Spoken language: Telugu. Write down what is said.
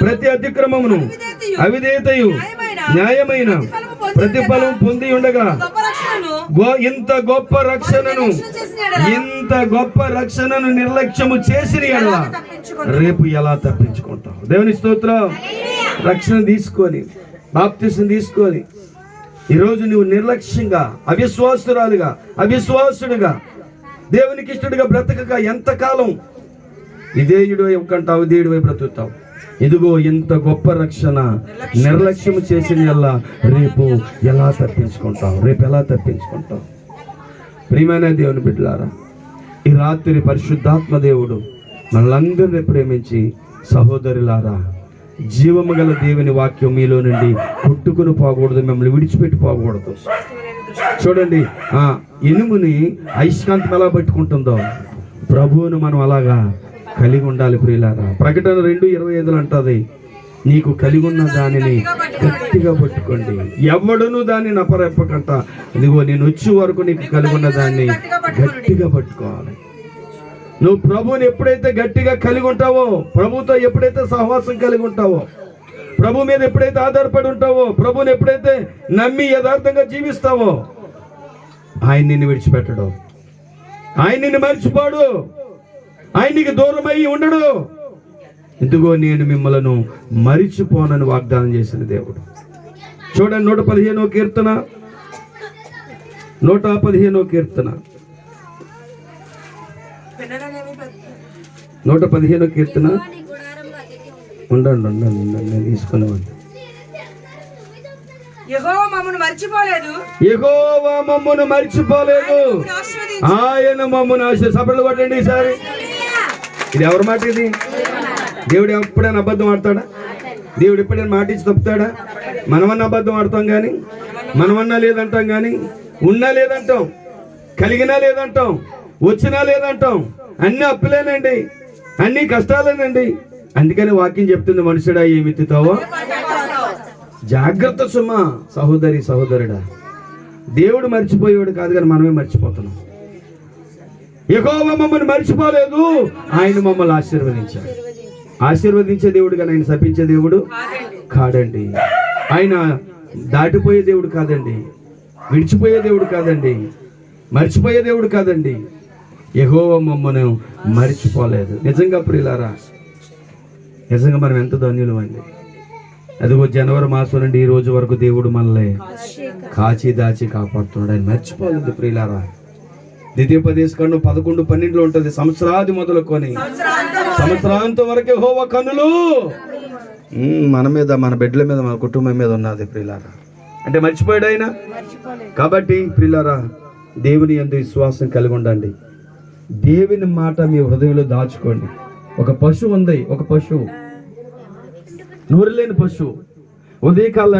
ప్రతి అతిక్రమమును అవిధేయతయు న్యాయమైన ప్రతిఫలం పొంది ఉండగా ఇంత గొప్ప రక్షణను నిర్లక్ష్యము చేసిన ఎడల రేపు ఎలా తప్పించుకుంటావు? దేవుని స్తోత్రం. రక్షణ తీసుకొని బాప్తిసం తీసుకొని ఈరోజు నువ్వు నిర్లక్ష్యంగా అవిశ్వాసుడుగా దేవునికి ఇష్టడుగా బ్రతకక ఎంతకాలం ఇదేయుడు కంటావు, ఇదేయుడు బ్రతుకుతావు? ఇదిగో ఇంత గొప్ప రక్షణ నిర్లక్ష్యం చేసిన రేపు ఎలా తప్పించుకుంటావు? ప్రియమైన దేవుని బిడ్డలారా, ఈ రాత్రి పరిశుద్ధాత్మ దేవుడు మనలందరినీ ప్రేమించి, సహోదరులారా, జీవము గల దేవుని వాక్యం మీలో నుండి కొట్టుకుని పోకూడదు, మిమ్మల్ని విడిచిపెట్టి పోకూడదు. చూడండి, ఇనుముని అయస్కాంతం ఎలా పట్టుకుంటుందో ప్రభువును మనం అలాగా కలిగి ఉండాలి. ప్రియులారా, ప్రకటన 2:25 అంటది, నీకు కలిగి ఉన్న దానిని గట్టిగా పట్టుకోండి, ఎవడును దాన్ని నపరెప్పకంట. ఇదిగో నేను వచ్చే వరకు నీకు కలిగి ఉన్న దాన్ని గట్టిగా పట్టుకోవాలి. నువ్వు ప్రభువుని ఎప్పుడైతే గట్టిగా కలిగి ఉంటావో, ప్రభుతో ఎప్పుడైతే సహవాసం కలిగి ఉంటావో, ప్రభు మీద ఎప్పుడైతే ఆధారపడి ఉంటావో, ప్రభుని ఎప్పుడైతే నమ్మి యథార్థంగా జీవిస్తావో, ఆయన నిన్ను విడిచిపెట్టడు, ఆయన నిన్ను మర్చిపోడు, ఆయన నీకు దూరం అయ్యి ఉండడు. ఎందుకో నేను మిమ్మలను మరిచిపోనని వాగ్దానం చేసిన దేవుడు. చూడండి, 115వ కీర్తన 115వ కీర్తన 115వ కీర్తన ఉండండి నేను తీసుకునేవాడిని. యెహోవా మమ్మను మర్చిపోలేదు, ఆయన మమ్మను సపడలు పట్టండి ఈసారి. ఇది ఎవరి మాట? ఇది దేవుడు ఎప్పుడైనా అబద్ధం ఆడతాడా? దేవుడు ఎప్పుడైనా మాట ఇచ్చి తప్పుతాడా? మనమన్నా అబద్ధం ఆడతాం కానీ, మనమన్నా లేదంటాం కానీ, ఉన్నా లేదంటాం, కలిగినా లేదంటాం, వచ్చినా లేదంటాం. అన్ని అప్పులేనండి, అన్ని కష్టాలేనండి. అందుకని వాక్యం చెప్తుంది, మనుషుడా ఏమి ఎత్తుతావో జాగ్రత్త సుమా. సహోదరుడా, దేవుడు మర్చిపోయేవాడు కాదు, కానీ మనమే మర్చిపోతున్నాం. యెహోవా మమ్మల్ని మర్చిపోలేదు, ఆయన మమ్మల్ని ఆశీర్వదించే దేవుడు కానీ ఆయన శపించే దేవుడు కాదండి. ఆయన దాటిపోయే దేవుడు కాదండి, విడిచిపోయే దేవుడు కాదండి, మర్చిపోయే దేవుడు కాదండి. యెహోవా మమ్మల్ని మర్చిపోలేదు. నిజంగా ప్రియులారా, నిజంగా మనం ఎంత ధన్యులం అండి. అదిగో జనవరి మాసం నుండి ఈ రోజు వరకు దేవుడు మనల్ని కాచి దాచి కాపాడుతున్నాడు. ఆయన మర్చిపోలేదు ప్రియులారా. ద్వితీయోపదేశకాండం 11:12 ఉంటుంది, సంవత్సరాది మొదలుకొని సంవత్సరాంతం వరకు యెహోవా కన్నులు మన మీద, మన బిడ్డల మీద, మన కుటుంబం మీద ఉన్నది ప్రియులారా. అంటే మర్చిపోయాడు ఆయన. కాబట్టి ప్రియులారా, దేవుని యందు విశ్వాసం కలిగి ఉండండి. దేవుని మాట మీ హృదయంలో దాచుకోండి. ఒక పశువు ఉంది, ఒక పశువు, నోరు లేని పశువు, ఉదయకాలం